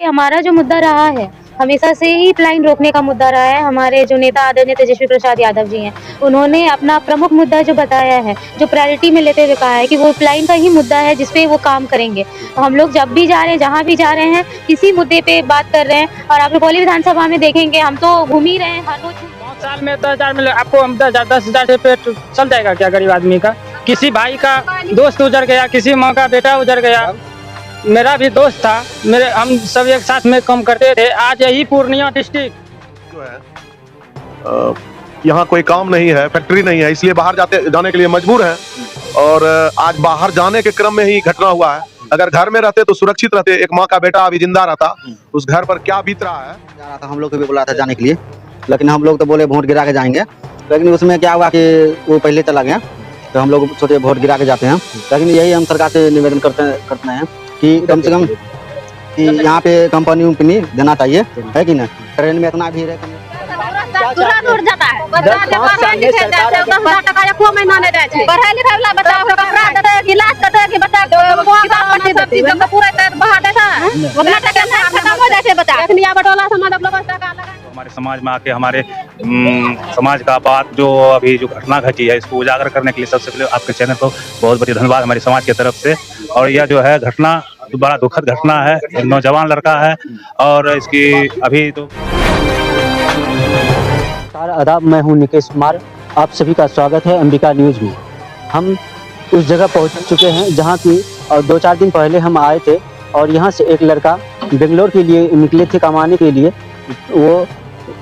हमारा जो मुद्दा रहा है, हमेशा से ही पलायन रोकने का मुद्दा रहा है। हमारे जो नेता आदरणीय तेजस्वी प्रसाद यादव जी हैं, उन्होंने अपना प्रमुख मुद्दा जो बताया है, जो प्रायोरिटी में लेते हुए कहा है कि वो पलायन का ही मुद्दा है जिस पे वो काम करेंगे। तो हम लोग जब भी जा रहे हैं, जहाँ भी जा रहे हैं, किसी मुद्दे पे बात कर रहे हैं और आप रुपौली विधानसभा में देखेंगे, हम तो घूम ही रहे हैं हर रोज। 5 साल में 10,000 मिले आपको, हम 10,000 से पेट चल जाएगा क्या गरीब आदमी का? किसी भाई का दोस्त उजड़ गया, किसी माँ का बेटा उजड़ गया। मेरा भी दोस्त था, हम सब एक साथ में काम करते थे। आज यही पूर्णिया डिस्ट्रिक्ट जो है यहाँ कोई काम नहीं है, फैक्ट्री नहीं है, इसलिए बाहर जाने के लिए मजबूर है। और आज बाहर जाने के क्रम में ही घटना हुआ है। अगर घर में रहते तो सुरक्षित रहते, एक माँ का बेटा अभी जिंदा रहता, उस घर पर क्या बीत रहा है। जा रहा था, हम लोग को भी बोला था जाने के लिए, लेकिन हम लोग तो बोले वोट गिरा के जाएंगे। लेकिन उसमें क्या हुआ कि वो पहले चला गया, तो हम लोग सोचे वोट गिरा के जाते हैं। लेकिन यही हम सरकार से निवेदन करते हैं कि कम से कम कि यहाँ पे कंपनी देना चाहिए, है कि नहीं? ट्रेन में इतना भीड़ है, तुरंत उड़ जाता है। पढ़ाई लिखाई जाते हैं, 10,000 टका एको महीना नहीं दै छै। पढ़ाई लिखाई वाला बच्चा को कपड़ा देते, गिलास देते कि बच्चा सब चीज का पूरा बाहर देता है। उतना टका में खत्म हो जाए छै बच्चा। एखनी बटोला समाज लोग टका लगा। हमारे समाज में आके हमारे समाज का बात जो अभी जो घटना घटी है, इसको उजागर करने के लिए सबसे पहले आपके चैनल को बहुत बहुत धन्यवाद हमारे समाज की तरफ से। और यह जो है घटना बड़ा दुखद घटना है, एक नौजवान लड़का है और इसकी अभी तो आदाब, मैं हूं निकेश कुमार। आप सभी का स्वागत है अंबिका न्यूज़ में। हम उस जगह पहुंच चुके हैं जहां की 2-4 दिन पहले हम आए थे और यहां से एक लड़का बेंगलोर के लिए निकले थे कमाने के लिए। वो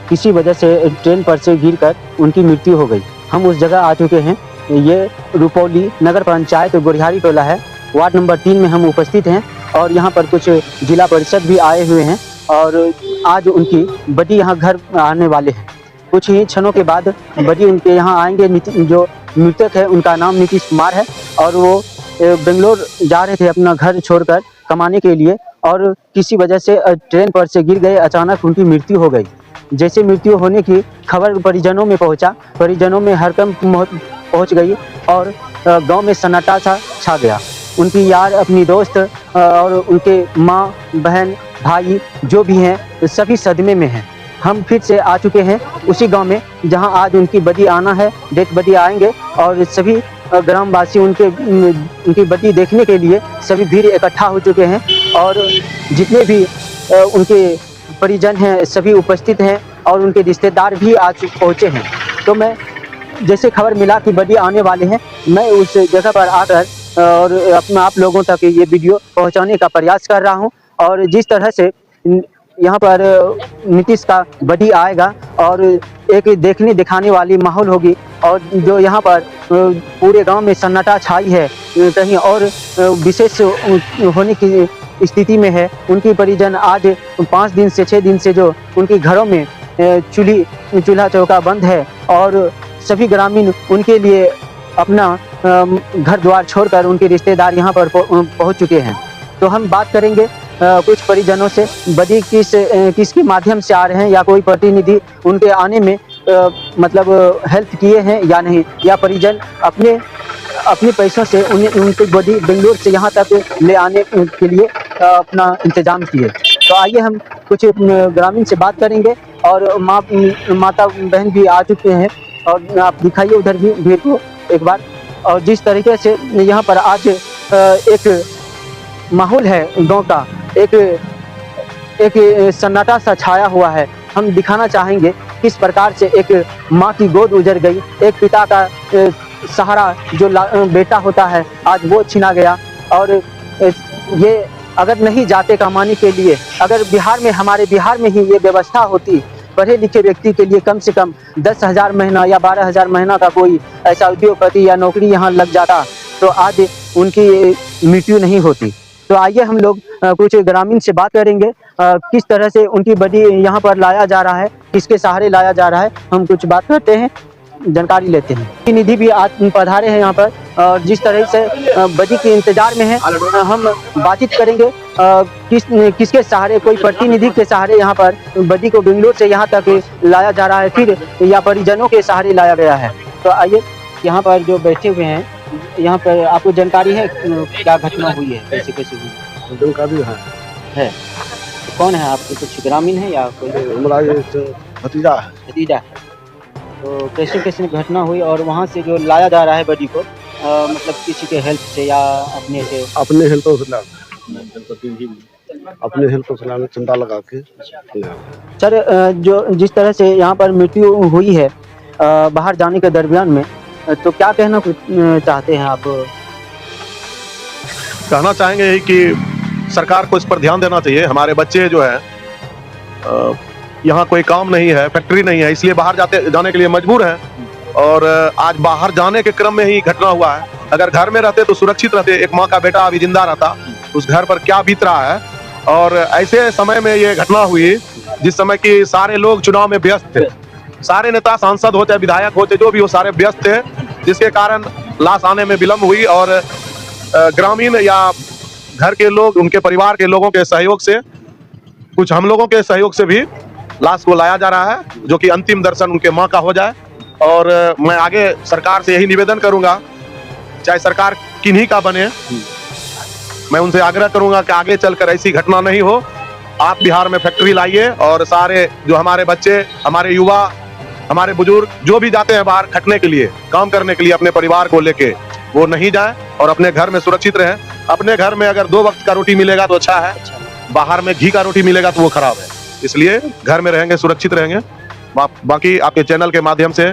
किसी वजह से ट्रेन पर से गिरकर उनकी मृत्यु हो गई। हम उस जगह आ चुके हैं। ये रुपौली नगर पंचायत गोरिहारी टोला है, वार्ड नंबर 3 में हम उपस्थित हैं और यहाँ पर कुछ जिला परिषद भी आए हुए हैं और आज उनकी बड़ी यहाँ घर आने वाले हैं। कुछ ही क्षणों के बाद बड़ी उनके यहाँ आएंगे। जो मृतक है उनका नाम नीतीश कुमार है और वो बेंगलोर जा रहे थे अपना घर छोड़कर कमाने के लिए और किसी वजह से ट्रेन पर से गिर गए। अचानक उनकी मृत्यु हो गई। जैसे मृत्यु होने की खबर परिजनों में पहुंचा, परिजनों में हड़कंप पहुंच गई और गांव में सन्नाटा सा छा गया। उनकी यार, अपनी दोस्त और उनके माँ, बहन, भाई जो भी हैं सभी सदमे में हैं। हम फिर से आ चुके हैं उसी गांव में जहां आज उनकी बदी आना है, डेथ बदी आएंगे और सभी ग्रामवासी उनकी बदी देखने के लिए सभी भीड़ इकट्ठा हो चुके हैं और जितने भी उनके परिजन हैं सभी उपस्थित हैं और उनके रिश्तेदार भी आज पहुंचे हैं। तो मैं जैसे खबर मिला कि बदी आने वाले हैं, मैं उस जगह पर आकर और अपना आप लोगों तक ये वीडियो पहुंचाने का प्रयास कर रहा हूं। और जिस तरह से यहाँ पर नीतीश का बड़ी आएगा और एक देखने दिखाने वाली माहौल होगी और जो यहाँ पर पूरे गांव में सन्नाटा छाई है, कहीं और विशेष होने की स्थिति में है। उनकी परिजन आज 5 दिन से 6 दिन से जो उनके घरों में चूल्हा चौका बंद है और सभी ग्रामीण उनके लिए अपना घर द्वार छोड़कर उनके रिश्तेदार यहाँ पर पहुँच चुके हैं। तो हम बात करेंगे कुछ परिजनों से, बदी किसके माध्यम से आ रहे हैं या कोई प्रतिनिधि उनके आने में मतलब हेल्प किए हैं या नहीं, या परिजन अपने पैसों से उनकी बदी बेंगलोर से यहाँ तक ले आने के लिए अपना इंतजाम किए। तो आइए हम कुछ ग्रामीण से बात करेंगे और माता बहन भी आ चुके हैं और आप दिखाइए उधर भी भीड़ को एक बार। और जिस तरीके से यहाँ पर आज एक माहौल है गांव का, एक सन्नाटा सा छाया हुआ है। हम दिखाना चाहेंगे किस प्रकार से एक माँ की गोद उजड़ गई, एक पिता का सहारा जो बेटा होता है आज वो छीना गया। और ये अगर नहीं जाते कमाने के लिए, अगर हमारे बिहार में ही ये व्यवस्था होती, पढ़े लिखे व्यक्ति के लिए कम से कम 10,000 महीना या 12,000 महीना का कोई ऐसा उद्योगपति या नौकरी यहाँ लग जाता तो आज उनकी मृत्यु नहीं होती। तो आइए हम लोग कुछ ग्रामीण से बात करेंगे किस तरह से उनकी बदी यहाँ पर लाया जा रहा है, किसके सहारे लाया जा रहा है। हम कुछ बात करते हैं, जानकारी लेते हैं। निधि भी आज पधारे हैं यहाँ पर और जिस तरह से बदी के इंतजार में है, हम बातचीत करेंगे किसके सहारे, कोई प्रतिनिधि के सहारे यहाँ पर बदी को बेंगलोर से यहाँ तक लाया जा रहा है, फिर या परिजनों के सहारे लाया गया है। तो आइए यहाँ पर जो बैठे हुए हैं, यहाँ पर आपको जानकारी है क्या घटना हुई है, कैसे हुई? का भी है। कौन है आपके, कुछ ग्रामीण है या कोई हमारा ये भतीजा है। भतीजा है? तो कैसे कैसे घटना हुई और वहाँ से जो लाया जा रहा है बॉडी को मतलब किसी के हेल्प से या अपने से? अपने हेल्थ में चंदा लगा के। सर जो जिस तरह से यहाँ पर मृत्यु हुई है बाहर जाने के दरमियान में, तो क्या कहना चाहते हैं आप? कहना चाहेंगे यही कि सरकार को इस पर ध्यान देना चाहिए। हमारे बच्चे जो है यहाँ कोई काम नहीं है, फैक्ट्री नहीं है, इसलिए बाहर जाने के लिए मजबूर हैं। और आज बाहर जाने के क्रम में ही घटना हुआ है। अगर घर में रहते तो सुरक्षित रहते, एक माँ का बेटा अभी जिंदा रहता, उस घर पर क्या बीत रहा है। और ऐसे समय में ये घटना हुई जिस समय कि सारे लोग चुनाव में व्यस्त थे, सारे नेता सांसद होते विधायक होते जो भी हो सारे व्यस्त थे, जिसके कारण लाश आने में विलम्ब हुई। और ग्रामीण या घर के लोग, उनके परिवार के लोगों के सहयोग से, कुछ हम लोगों के सहयोग से भी लाश को लाया जा रहा है, जो कि अंतिम दर्शन उनके मां का हो जाए। और मैं आगे सरकार से यही निवेदन करूंगा, चाहे सरकार किन्हीं का बने, मैं उनसे आग्रह करूंगा कि आगे चलकर ऐसी घटना नहीं हो। आप बिहार में फैक्ट्री लाइए और सारे जो हमारे बच्चे, हमारे युवा, हमारे बुजुर्ग जो भी जाते हैं बाहर खटने के लिए, काम करने के लिए अपने परिवार को लेके, वो नहीं जाए और अपने घर में सुरक्षित रहें। अपने घर में अगर 2 वक्त का रोटी मिलेगा तो अच्छा है, बाहर में घी का रोटी मिलेगा तो वो खराब है। इसलिए घर में रहेंगे, सुरक्षित रहेंगे। बाकी आपके चैनल के माध्यम से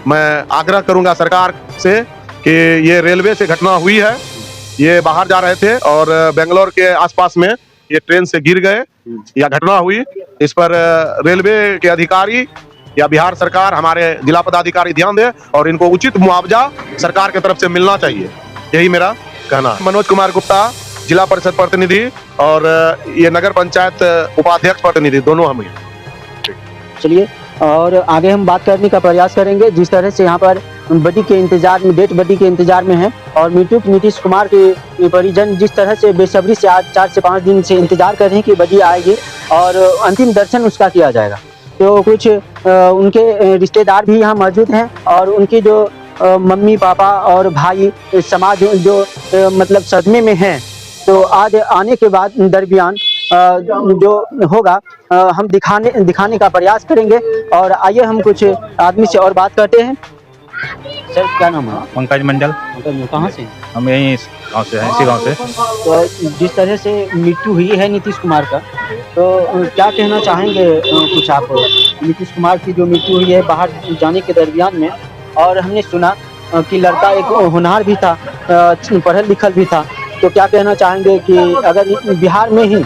मैं आग्रह करूंगा सरकार से कि ये रेलवे से घटना हुई है, ये बाहर जा रहे थे और बेंगलोर के आसपास में ये ट्रेन से गिर गए या घटना हुई। इस पर रेलवे के अधिकारी या बिहार सरकार, हमारे जिला पदाधिकारी ध्यान दे और इनको उचित मुआवजा सरकार की तरफ से मिलना चाहिए, यही मेरा कहना है। मनोज कुमार गुप्ता, जिला परिषद प्रतिनिधि और ये नगर पंचायत उपाध्यक्ष प्रतिनिधि, दोनों हम हैं। चलिए और आगे हम बात करने का प्रयास करेंगे। जिस तरह से यहाँ पर बॉडी के इंतजार में, डेड बॉडी के इंतजार में है और मृतक नीतीश कुमार के परिजन जिस तरह से बेसब्री से आज 4 से 5 दिन से इंतजार कर रहे हैं कि बॉडी आएगी और अंतिम दर्शन उसका किया जाएगा। तो कुछ उनके रिश्तेदार भी यहाँ मौजूद हैं और उनकी जो मम्मी पापा और भाई समाज जो मतलब सदमे में हैं। तो आज आने के बाद दरमियान जो होगा हम दिखाने का प्रयास करेंगे। और आइए हम कुछ आदमी से और बात करते हैं। सर क्या नाम है? पंकज मंडल। कहाँ से? हम यही गाँव से हैं, इसी गाँव से। तो जिस तरह से मृत्यु हुई है नीतीश कुमार का, तो क्या कहना चाहेंगे कुछ आप? नीतीश कुमार की जो मृत्यु हुई है बाहर जाने के दरमियान में, और हमने सुना कि लड़का एक होनहार भी था, पढ़ल लिखल भी था। तो क्या कहना चाहेंगे कि अगर बिहार में ही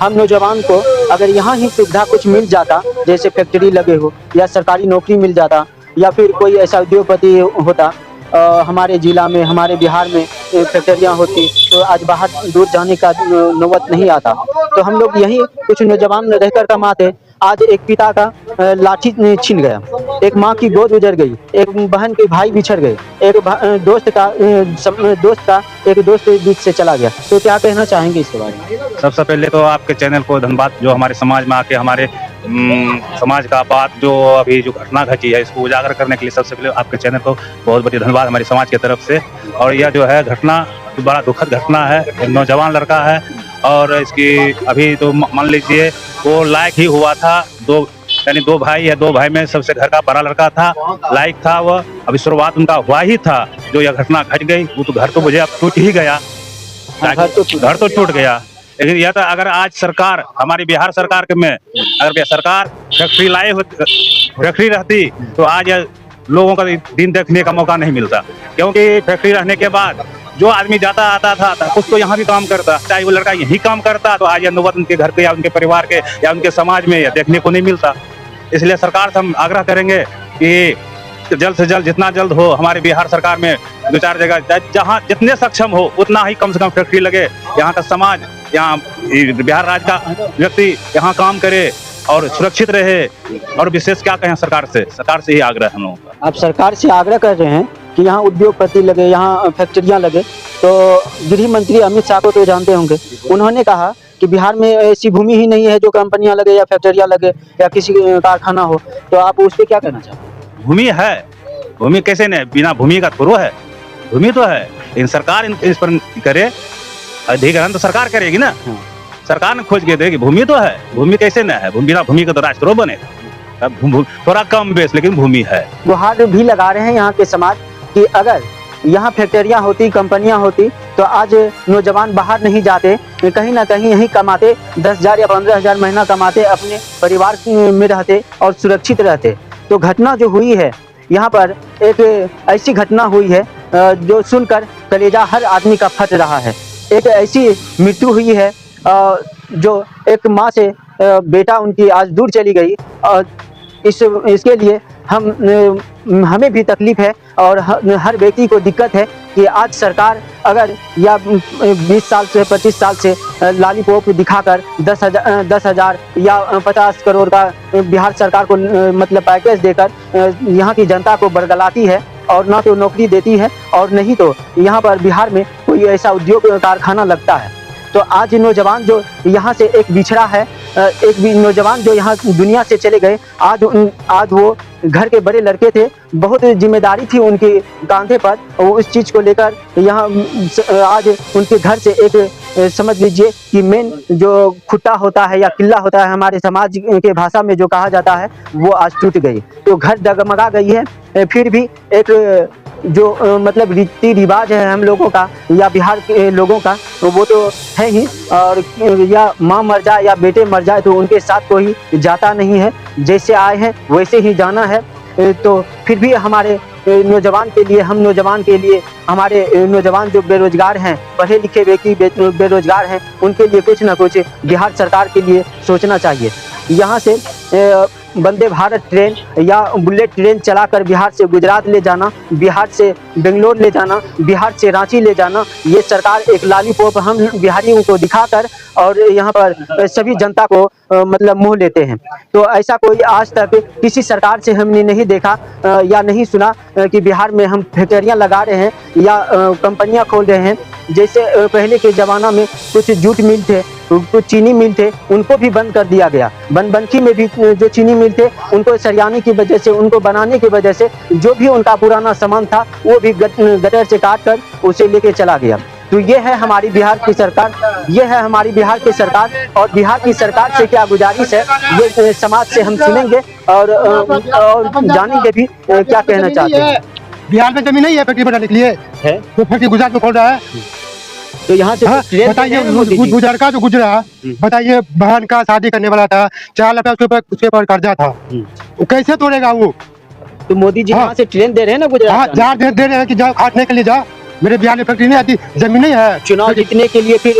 हम नौजवान को अगर यहाँ ही सुविधा कुछ मिल जाता, जैसे फैक्ट्री लगे हो या सरकारी नौकरी मिल जाता या फिर कोई ऐसा उद्योगपति होता हमारे जिला में, हमारे बिहार में फैक्ट्रियाँ होती, तो आज बाहर दूर जाने का नौबत नहीं आता। तो हम लोग यही कुछ नौजवान रहकर कमाते। आज एक पिता का लाठी छीन गया, एक माँ की गोद उजड़ गई, एक बहन के भाई बिछड़ गए, एक दोस्त का एक दोस्त बीच से चला गया। तो क्या कहना चाहेंगे इसके बारे में? सबसे पहले तो आपके चैनल को धन्यवाद, जो हमारे समाज में आके हमारे समाज का बात जो अभी जो घटना घटी है इसको उजागर करने के लिए सबसे पहले आपके चैनल को बहुत बहुत धन्यवाद हमारी समाज की तरफ से। और यह जो है घटना बड़ा दुखद घटना है, एक नौजवान लड़का है और इसकी अभी तो मान लीजिए वो लायक ही हुआ था। यानी 2 भाई है, 2 भाई में सबसे घर का बड़ा लड़का था, लायक था वह। अभी शुरुआत उनका हुआ ही था, जो यह घटना घट गई। वो तो घर तो मुझे अब टूट ही गया, घर तो टूट गया। लेकिन यह था अगर आज सरकार, हमारी बिहार सरकार में अगर सरकार फैक्ट्री लाए फैक्ट्री रहती तो आज लोगों का दिन देखने का मौका नहीं मिलता। क्योंकि फैक्ट्री रहने के बाद जो आदमी जाता आता था कुछ तो यहाँ भी काम करता, चाहे वो लड़का यही काम करता, तो आज यह नौबत उनके घर के या उनके परिवार के या उनके समाज में यह देखने को नहीं मिलता। इसलिए सरकार से हम आग्रह करेंगे कि जल्द से जल्द, जितना जल्द हो, हमारे बिहार सरकार में 2-4 जगह जहाँ जितने सक्षम हो उतना ही कम से कम फैक्ट्री लगे। यहाँ का समाज, यहाँ बिहार राज्य का व्यक्ति यहाँ काम करे और सुरक्षित रहे। और विशेष क्या कहें सरकार से ही आग्रह हम लोगों का। आप सरकार से आग्रह कर रहे हैं कि यहाँ उद्योगपति लगे, यहाँ फैक्ट्रियाँ लगे। तो गृह मंत्री अमित शाह को तो जानते होंगे, उन्होंने कहा कि बिहार में ऐसी भूमि ही नहीं है जो कंपनियां लगे या फैक्ट्रियां लगे या किसी कारखाना हो। तो आप उस पर क्या कहना चाहते हैं? भूमि है, भूमि कैसे नहीं, बिना भूमि का थोड़ा है, भूमि तो है। लेकिन सरकार इस पर करे, अधिग्रहण तो सरकार करेगी ना। सरकार ने खोज के देगी। भूमि तो है, भूमि कैसे न है, भूमि भूमि का तो राष्ट्र बनेगा। अब थोड़ा कम बेस लेकिन भूमि है। गुहार भी लगा रहे हैं यहाँ के समाज कि अगर यहाँ फैक्ट्रियाँ होती, कंपनियाँ होती तो आज नौजवान बाहर नहीं जाते, कहीं ना कहीं यहीं कमाते, 10,000 या 15,000 महीना कमाते, अपने परिवार में रहते और सुरक्षित रहते। तो घटना जो हुई है यहाँ पर, एक ऐसी घटना हुई है जो सुनकर कलेजा हर आदमी का फट रहा है। एक ऐसी मृत्यु हुई है जो एक माँ से बेटा उनकी आज दूर चली गई, और इसके लिए हमें भी तकलीफ है और हर व्यक्ति को दिक्कत है कि आज सरकार अगर या 20 साल से 25 साल से लॉलीपॉप दिखाकर 10,000 या 50 करोड़ का बिहार सरकार को मतलब पैकेज देकर यहाँ की जनता को बरगलाती है, और ना तो नौकरी देती है और नहीं तो यहाँ पर बिहार में कोई ऐसा उद्योग कारखाना लगता है। तो आज नौजवान जो यहाँ से एक बिछड़ा है, एक भी नौजवान जो यहाँ दुनिया से चले गए, आज वो घर के बड़े लड़के थे, बहुत जिम्मेदारी थी उनके कांधे पर, वो उस चीज़ को लेकर यहाँ आज उनके घर से एक समझ लीजिए कि मेन जो खुट्टा होता है या किला होता है हमारे समाज के भाषा में जो कहा जाता है, वो आज टूट गई। तो घर डगमगा गई है। फिर भी एक जो मतलब रीति रिवाज है हम लोगों का या बिहार के लोगों का, तो वो तो है ही, और या माँ मर जाए या बेटे मर जाए तो उनके साथ कोई जाता नहीं है, जैसे आए हैं वैसे ही जाना है। तो फिर भी हमारे नौजवान के लिए, हम नौजवान के लिए, हमारे नौजवान जो बेरोजगार हैं, पढ़े लिखे व्यक्ति बेरोजगार हैं, उनके लिए कुछ ना कुछ बिहार सरकार के लिए सोचना चाहिए। यहाँ से वंदे भारत ट्रेन या बुलेट ट्रेन चलाकर बिहार से गुजरात ले जाना, बिहार से बेंगलोर ले जाना, बिहार से रांची ले जाना, ये सरकार एक लॉलीपॉप हम बिहारियों को दिखाकर और यहाँ पर सभी जनता को मतलब मोह लेते हैं। तो ऐसा कोई आज तक किसी सरकार से हमने नहीं देखा या नहीं सुना कि बिहार में हम फैक्ट्रियाँ लगा रहे हैं या कंपनियाँ खोल रहे हैं। जैसे पहले के ज़माना में कुछ जूट मिल थे, कुछ चीनी मिल थे, उनको भी बंद कर दिया गया। बनबनकी में भी जो चीनी मिल थे, उनको सरियाने की वजह से, उनको बनाने की वजह से जो भी उनका पुराना सामान था वो भी गटर से काट कर उसे लेके चला गया। तो ये है हमारी बिहार की सरकार, ये है हमारी बिहार की सरकार। और बिहार की सरकार से क्या गुजारिश है ये समाज से हम सुनेंगे और जानेंगे भी क्या कहना चाहते हैं। बिहार में जमीन नहीं है फैक्ट्री बनाने के लिए है, तो फैक्ट्री गुजरात में खोल रहा है। तो यहाँ से बताइए, गुजर का जो गुजरा, बताइए बहन का शादी करने वाला था, 4 लाख उसके ऊपर कर्जा था, वो कैसे तोड़ेगा वो? तो मोदी जी यहाँ से ट्रेन दे रहे हैं ना गुजरात, जा दे रहे हैं कि जाओ काटने के लिए जा। मेरे बिहार में फैक्ट्री नहीं आती, जमीन नहीं है। चुनाव जीतने के लिए फिर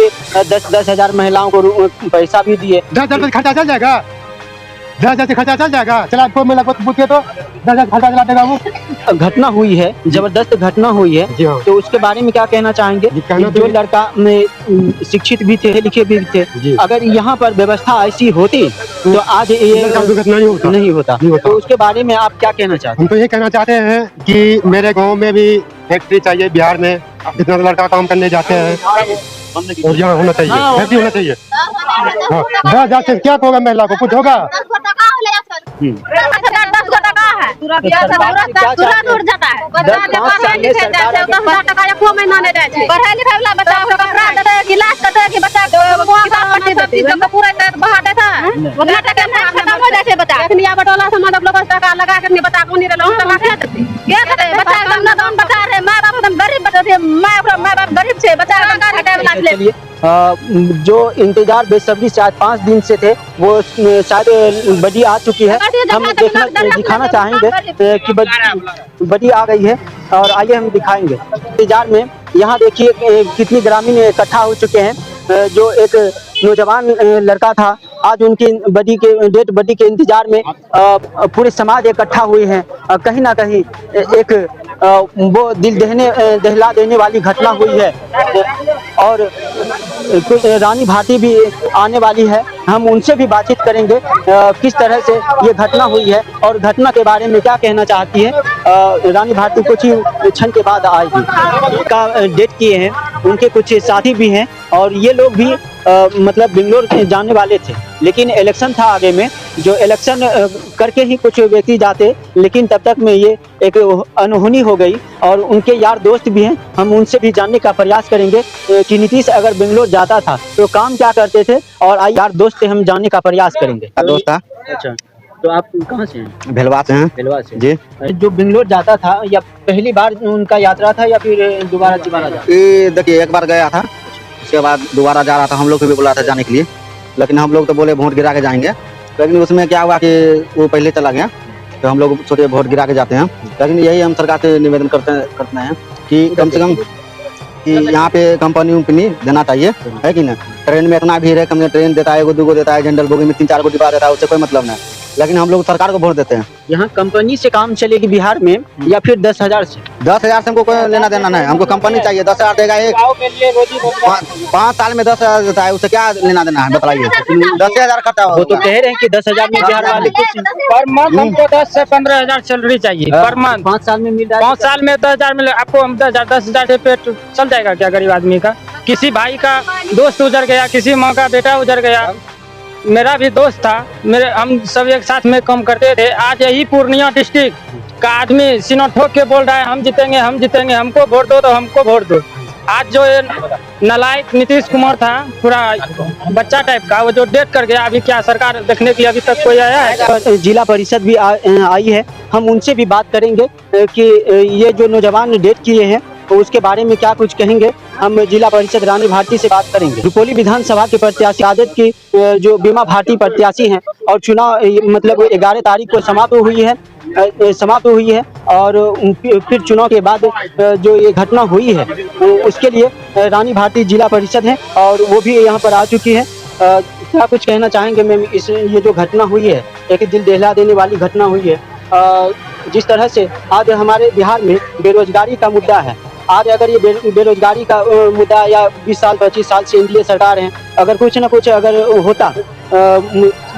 10,000 महिलाओं को पैसा भी दिए। 10,000 खर्चा चल जाएगा, 10,000 से खर्चा चल जाएगा। चला आपको मैं लगभग पूछे तो 10,000 खर्चा चला देगा वो। घटना हुई है, जबरदस्त घटना हुई है, तो उसके बारे में क्या कहना चाहेंगे? जो लड़का में शिक्षित भी थे, लिखे भी थे, अगर यहाँ पर व्यवस्था ऐसी होती तो आज ये दुर्घटना नहीं होता। तो उसके बारे में आप क्या कहना चाहते हैं? हम तो ये कहना चाहते हैं कि मेरे गांव में भी फैक्ट्री चाहिए। बिहार में जितना लड़का काम करने जाते हैं और यहाँ होना चाहिए, फैक्ट्री होना चाहिए। 10,000 से क्या होगा, महिला को कुछ होगा? 10 टका है, तुरंत उड़ जाता है। बच्चा के पढ़ाई लिखाई जाए छै, 10,000 टका एको महीना नहीं दै छै। पढ़ाई लिखाई वाला बच्चा के कपड़ा देतै, गिलास देतै कि बच्चा किताब पट्टी सब चीज के पूरा बाहर देतै, उतना टका में खत्म हो जाय छै बच्चा। एखनी आब टोला समाज लोग टका लगा के बच्चा को नहीं रहल, टका के देतै, के देतै? बच्चा एकदम नदान बच्चा रहे, माय बाप एकदम गरीब बच्चा थे, माय बाप गरीब छै, बच्चा के टका हटाय वाला छै। जो इंतजार बेसब्री से आज 5 दिन से थे, वो शायद बड़ी आ चुकी है। हम दिखाना चाहेंगे कि बड़ी आ गई है और आइए हम दिखाएंगे। इंतजार में यहाँ देखिए कितनी ग्रामीण इकट्ठा हो चुके हैं। जो एक नौजवान लड़का था, आज उनकी डेड बॉडी के इंतजार में पूरे समाज इकट्ठा हुए हैं। कहीं ना कहीं एक वो दिल दहला देने वाली घटना हुई है और कुछ रानी भारती भी आने वाली है, हम उनसे भी बातचीत करेंगे किस तरह से ये घटना हुई है और घटना के बारे में क्या कहना चाहती है। रानी भारती कुछ ही क्षण के बाद आएगी का डेट किए हैं, उनके कुछ साथी भी हैं और ये लोग भी मतलब बेंगलोर जाने वाले थे, लेकिन इलेक्शन था आगे में, जो इलेक्शन करके ही कुछ व्यक्ति जाते, लेकिन तब तक में ये एक अनहोनी हो गई और उनके यार दोस्त भी हैं। हम उनसे भी जानने का प्रयास करेंगे कि नीतीश अगर बेंगलोर जाता था तो काम क्या करते थे, और यार दोस्त से हम जानने का प्रयास करेंगे। दोस्त था। अच्छा, तो आप कहाँ से हैं? भेलवा से हैं। भेलवा से जी। जो बेंगलोर जाता था, या पहली बार उनका यात्रा था या फिर दोबारा जाता? ये देखिए, एक बार गया था, उसके बाद दोबारा जा रहा था। हम लोग को भी बोला था जाने के लिए, लेकिन हम लोग तो बोले वोट गिरा के जाएंगे। लेकिन उसमें क्या हुआ कि वो पहले चला गया, तो हम लोग सोचे वोट गिरा के जाते हैं। लेकिन यही हम सरकार से निवेदन करते हैं कि कम से कम कि यहाँ पे कंपनी उम्पनी देना चाहिए, है कि नहीं। ट्रेन में इतना भीड़ है, कम ट्रेन देता है, 1-2 देता है, जनरल बोगी में 3-4 डिब्बा देता है, उससे कोई मतलब नहीं। लेकिन हम लोग सरकार को वोट देते हैं। यहाँ कंपनी से काम चलेगी बिहार में, या फिर 10,000 से? 10,000 से हमको कोई लेना देना नहीं, हमको कंपनी चाहिए। 10,000 देगा, एक 5 साल में 10,000 देता है, उससे क्या लेना देना है बताइए। 10,000 खर्चा वो तो कह रहे हैं कि 10,000 में बिहार वाले पर मंथ हमको 10 से 15,000 सैलरी चाहिए पर मंथ। 5 साल में मिल रहा है। 5 साल में 10,000 मिले, आपको 10,000 से पेट चल जाएगा क्या गरीब आदमी का? किसी भाई का दोस्त उजर गया, किसी माँ का बेटा उजर गया। मेरा भी दोस्त था, हम सब एक साथ में काम करते थे। आज यही पूर्णिया डिस्ट्रिक्ट का आदमी सीना ठोक के बोल रहा है हम जीतेंगे, हमको वोट दो, तो हमको वोट दो। आज जो ये नालायक नीतीश कुमार था, पूरा बच्चा टाइप का, वो जो डेट कर गया, अभी क्या सरकार देखने के लिए अभी तक कोई आया है? जिला परिषद भी आई है, हम उनसे भी बात करेंगे कि ये जो नौजवान डेट किए हैं तो उसके बारे में क्या कुछ कहेंगे। हम जिला परिषद रानी भारती से बात करेंगे। रुपौली विधानसभा के प्रत्याशी आजद की जो बीमा भारती प्रत्याशी हैं, और चुनाव मतलब 11 तारीख को समाप्त हुई है और फिर चुनाव के बाद जो ये घटना हुई है उसके लिए रानी भारती जिला परिषद है और वो भी यहाँ पर आ चुकी है। क्या कुछ कहना चाहेंगे मैम? ये जो घटना हुई है, एक दिल दहला देने वाली घटना हुई है। जिस तरह से आज हमारे बिहार में बेरोजगारी का मुद्दा है, आज अगर ये बेरोजगारी का मुद्दा, या 20 साल 25 साल से एनडीए सरकार है, अगर कुछ ना कुछ अगर होता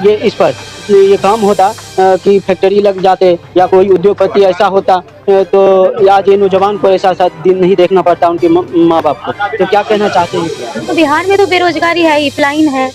ये इस पर ये काम होता कि फैक्ट्री लग जाते या कोई उद्योगपति ऐसा होता, तो आज ये नौजवान को ऐसा दिन नहीं देखना पड़ता उनके माँ बाप को। तो क्या कहना चाहते हैं? तो बिहार में तो बेरोजगारी है ही, प्लाइन है।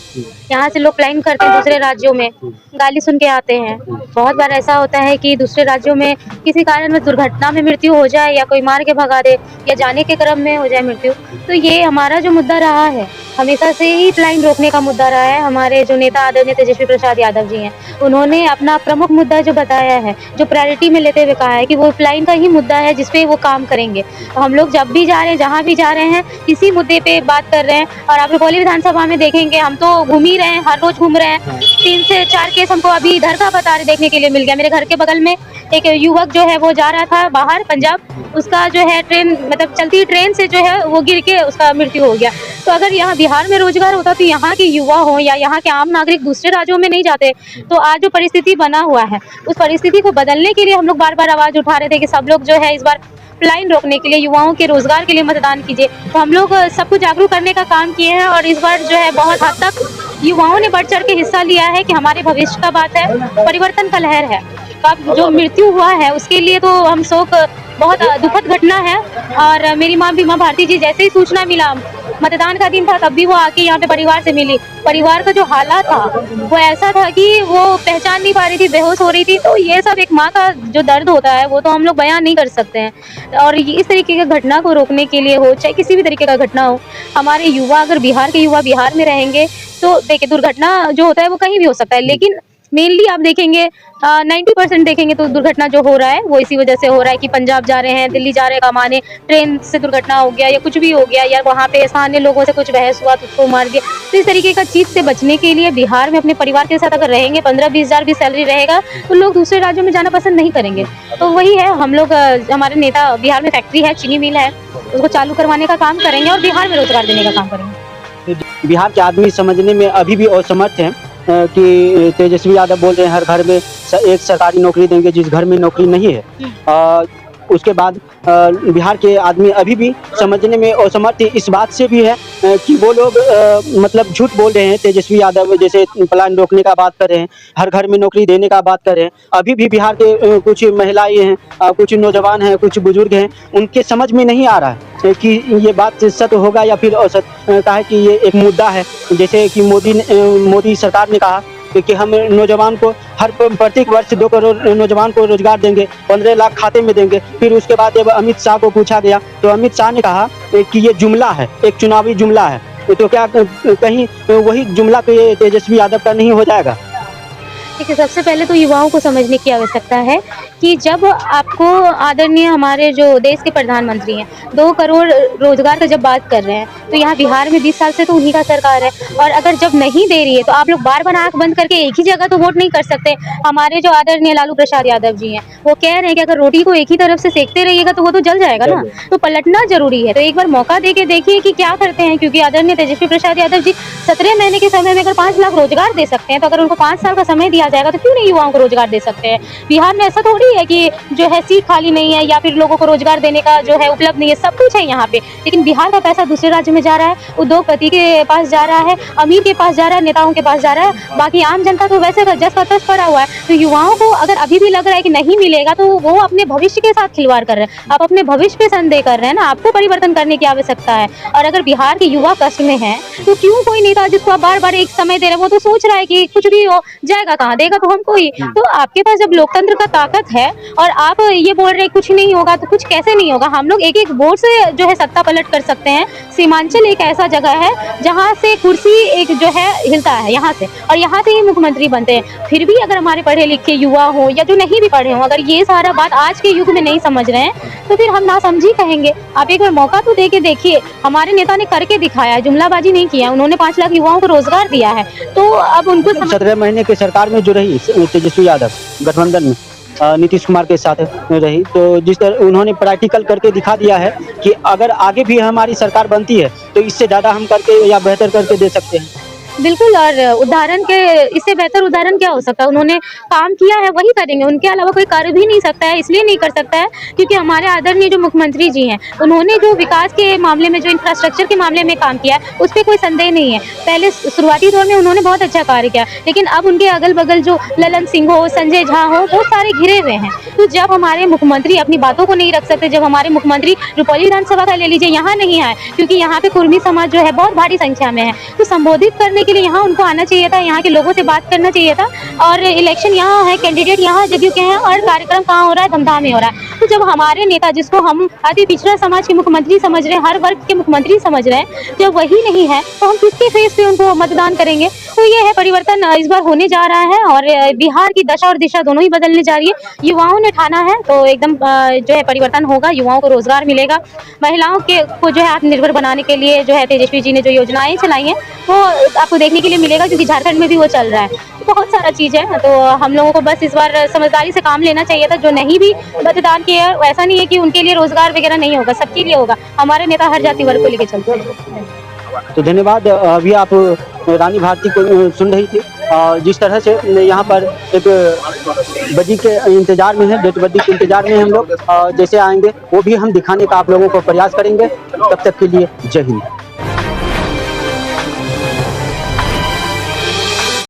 यहाँ से लोग प्लाइन करते हैं दूसरे राज्यों में, गाली सुन के आते हैं। बहुत बार ऐसा होता है कि दूसरे राज्यों में किसी कारण में दुर्घटना में मृत्यु हो जाए, या कोई मार के भगा दे, या जाने के क्रम में हो जाए मृत्यु। तो ये हमारा जो मुद्दा रहा है, हमेशा से ही प्लाइन रोकने का मुद्दा रहा है। हमारे जो नेता आदरणीय तेजस्वी प्रसाद यादव जी हैं, उन्होंने अपना प्रमुख मुद्दा जो बताया है, जो प्रायोरिटी में लेते हुए कहा है कि वो प्लाइन का ही मुद्दा है जिसपे वो काम करेंगे। तो हम लोग जब भी जा रहे हैं, जहाँ भी जा रहे हैं, इसी मुद्दे पे बात कर रहे हैं। और आप रुपौली विधानसभा में देखेंगे, हम तो घूम ही रहे हैं, हर रोज घूम रहे हैं। 3 से 4 केस हमको अभी इधर का बता रहे देखने के लिए मिल गया। मेरे घर के बगल में एक युवक जो है वो जा रहा था बाहर पंजाब, उसका जो है ट्रेन मतलब चलती ट्रेन से जो है वो गिर के उसका मृत्यु हो गया। तो अगर यहाँ बिहार में रोजगार होता तो यहाँ के युवा हो या यहाँ के आम नागरिक दूसरे राज्यों में नहीं जाते। तो आज जो परिस्थिति बना हुआ है, उस परिस्थिति को बदलने के लिए हम लोग बार बार आवाज उठा रहे थे कि सब लोग जो है इस बार प्लाइन रोकने के लिए, युवाओं के रोजगार के लिए मतदान कीजिए। तो हम लोग सबको जागरूक करने का काम किए हैं और इस बार जो है बहुत हद तक युवाओं ने बढ़ चढ़ के हिस्सा लिया है कि हमारे भविष्य का बात है, परिवर्तन का लहर है। अब जो मृत्यु हुआ है उसके लिए तो हम शोक, बहुत दुखद घटना है। और मेरी माँ बीमा भारती जी, जैसे ही सूचना मिला, मतदान का दिन था, तब भी वो आके यहाँ पे परिवार से मिली। परिवार का जो हालात था वो ऐसा था कि वो पहचान नहीं पा रही थी, बेहोश हो रही थी। तो ये सब एक माँ का जो दर्द होता है वो तो हम लोग बयान नहीं कर सकते हैं। और इस तरीके की घटना को रोकने के लिए हो, चाहे किसी भी तरीके का घटना हो, हमारे युवा, अगर बिहार के युवा बिहार में रहेंगे तो देखिए दुर्घटना जो होता है वो कहीं भी हो सकता है, लेकिन मेनली आप देखेंगे 90% देखेंगे तो दुर्घटना जो हो रहा है वो इसी वजह से हो रहा है कि पंजाब जा रहे हैं, दिल्ली जा रहे हैं कमाने, ट्रेन से दुर्घटना हो गया या कुछ भी हो गया, या वहाँ पे स्थानीय लोगों से कुछ बहस हुआ तो उसको मार दिया। तो इस तरीके का चीज से बचने के लिए बिहार में अपने परिवार के साथ अगर रहेंगे, 15-20 हज़ार भी सैलरी रहेगा, तो लोग दूसरे राज्यों में जाना पसंद नहीं करेंगे। तो वही है, हम लोग, हमारे नेता, बिहार में फैक्ट्री है, चीनी मिल है, उसको चालू करवाने का काम करेंगे और बिहार में रोजगार देने का काम करेंगे। बिहार के आदमी समझने में अभी भी असमर्थ हैं कि तेजस्वी यादव बोल रहे हैं हर घर में एक सरकारी नौकरी देंगे, जिस घर में नौकरी नहीं है उसके बाद बिहार के आदमी अभी भी समझने में असमर्थ इस बात से भी है कि वो लोग मतलब झूठ बोल रहे हैं। तेजस्वी यादव जैसे पलायन रोकने का बात कर रहे हैं, हर घर में नौकरी देने का बात कर रहे हैं। अभी भी बिहार के कुछ महिलाएं हैं, कुछ नौजवान हैं, कुछ बुजुर्ग हैं, उनके समझ में नहीं आ रहा है कि ये बात सत्य होगा या फिर असत का है कि ये एक मुद्दा है। जैसे कि मोदी सरकार ने कहा कि हम नौजवान को हर प्रत्येक वर्ष 2 करोड़ नौजवान को रोजगार देंगे, 15 लाख खाते में देंगे। फिर उसके बाद जब अमित शाह को पूछा गया तो अमित शाह ने कहा कि ये जुमला है, एक चुनावी जुमला है। तो क्या कहीं वही जुमला तो ये तेजस्वी यादव का नहीं हो जाएगा? देखिए, सबसे पहले तो युवाओं को समझने की आवश्यकता है कि जब आपको आदरणीय हमारे जो देश के प्रधानमंत्री हैं 2 करोड़ रोजगार का जब बात कर रहे हैं, तो यहाँ बिहार में 20 साल से तो उन्हीं का सरकार है। और अगर जब नहीं दे रही है तो आप लोग बार बार आंख बंद करके एक ही जगह तो वोट नहीं कर सकते। हमारे जो आदरणीय लालू प्रसाद यादव जी हैं वो कह रहे हैं कि अगर रोटी को एक ही तरफ से सेकते रहिएगा तो वो तो जल जाएगा ना, तो पलटना जरूरी है। तो एक बार मौका दे के देखिए कि क्या करते हैं, क्योंकि आदरणीय तेजस्वी प्रसाद यादव जी 17 महीने के समय में अगर 5 लाख रोजगार दे सकते हैं, तो अगर उनको 5 साल का समय दिया जाएगा तो क्यों नहीं युवाओं को रोजगार दे सकते हैं। बिहार में ऐसा थोड़ी है कि जो है सीट खाली नहीं है या फिर लोगों को रोजगार देने का जो है उपलब्ध नहीं है, सब कुछ है यहाँ पे। लेकिन बिहार का पैसा दूसरे राज्य में जा रहा है, उद्योगपति के पास जा रहा है, अमीर के पास जा रहा है, नेताओं के पास जा रहा है, बाकी आम जनता तो वैसे जस का तस पड़ा हुआ है। तो युवाओं को अगर अभी भी लग रहा है कि नहीं मिलेगा तो वो अपने भविष्य के साथ खिलवाड़ कर रहे हैं। आप अपने भविष्य पे संदेह कर रहे हैं ना, आपको परिवर्तन करने की आवश्यकता है। और अगर बिहार के युवा कष्ट में है तो क्यों कोई नेता जिसको आप बार बार एक समय दे रहे हैं वो तो सोच रहा है कि कुछ भी हो जाएगा, कहाँ देगा तो हमको ही। तो आपके पास जब लोकतंत्र का ताकत है और आप ये बोल रहे हैं कुछ नहीं होगा, तो कुछ कैसे नहीं होगा। हम लोग एक एक वोट से जो है सत्ता पलट कर सकते हैं। सीमांचल एक ऐसा जगह है जहाँ से कुर्सी एक जो है हिलता है यहाँ से, और यहाँ से ही मुख्यमंत्री बनते हैं। फिर भी अगर हमारे पढ़े लिखे युवा हो या जो नहीं भी पढ़े हो, अगर ये सारा बात आज के युग में नहीं समझ रहे हैं तो फिर हम नासमझी कहेंगे। आप एक बार मौका तो दे के देखिए, हमारे नेता ने करके दिखाया है, जुमलाबाजी नहीं किया। उन्होंने 5 लाख युवाओं को रोजगार दिया है, तो अब उनको 17 महीने की सरकार में जो रही तेजस्वी यादव गठबंधन में नीतीश कुमार के साथ रही, तो जिस तरह उन्होंने प्रैक्टिकल करके दिखा दिया है कि अगर आगे भी हमारी सरकार बनती है तो इससे ज़्यादा हम करके या बेहतर करके दे सकते हैं। बिल्कुल, और उदाहरण के इससे बेहतर उदाहरण क्या हो सकता है। उन्होंने काम किया है वही करेंगे, उनके अलावा कोई कर भी नहीं सकता है। इसलिए नहीं कर सकता है क्योंकि हमारे आदरणीय जो मुख्यमंत्री जी हैं उन्होंने जो विकास के मामले में, जो इंफ्रास्ट्रक्चर के मामले में काम किया है उस पर कोई संदेह नहीं है। पहले शुरुआती दौर में उन्होंने बहुत अच्छा कार्य किया, लेकिन अब उनके अगल बगल जो ललन सिंह हो, संजय झा हो, वो सारे घिरे हुए हैं। तो जब हमारे मुख्यमंत्री अपनी बातों को नहीं रख सकते, जब हमारे मुख्यमंत्री रुपौली विधानसभा का ले लीजिए यहाँ नहीं आए क्योंकि यहाँ पे कुर्मी समाज जो है बहुत भारी संख्या में है, तो संबोधित करने के लिए यहाँ उनको आना चाहिए था, यहाँ के लोगों से बात करना चाहिए था। और इलेक्शन यहाँ है, कैंडिडेट यहाँ जदयू के हैं और कार्यक्रम कहाँ हो रहा है, धमधाम में हो रहा है। तो जब हमारे नेता जिसको हम अति पिछड़ा समाज के मुख्यमंत्री समझ रहे हैं, हर वर्ग के मुख्यमंत्री समझ रहे हैं, जब वही नहीं है तो हम किसके फेस पे उनको मतदान करेंगे। तो ये है परिवर्तन इस बार होने जा रहा है और बिहार की दशा और दिशा दोनों ही बदलने जा रही है। युवाओं ने ठाना है तो एकदम जो है परिवर्तन होगा, युवाओं को रोजगार मिलेगा। महिलाओं को जो है आत्मनिर्भर बनाने के लिए जो है तेजस्वी जी ने जो योजनाएं चलाई हैं वो आपको देखने के लिए मिलेगा, क्योंकि झारखंड में भी वो चल रहा है। बहुत सारा चीज़ है, तो हम लोगों को बस इस बार समझदारी से काम लेना चाहिए था। जो नहीं भी मतदान किया है ऐसा नहीं है कि उनके लिए रोजगार वगैरह नहीं होगा, सबके लिए होगा। हमारे नेता हर जाति वर्ग को लेकर चलते हैं। तो धन्यवाद। अभी आप रानी भारती को सुन रही थी, जिस तरह से यहाँ पर एक बदी के इंतजार में है, डेट बदी के इंतजार में हम लोग जैसे आएंगे वो भी हम दिखाने का आप लोगों को प्रयास करेंगे। तब तक के लिए जय हिंद।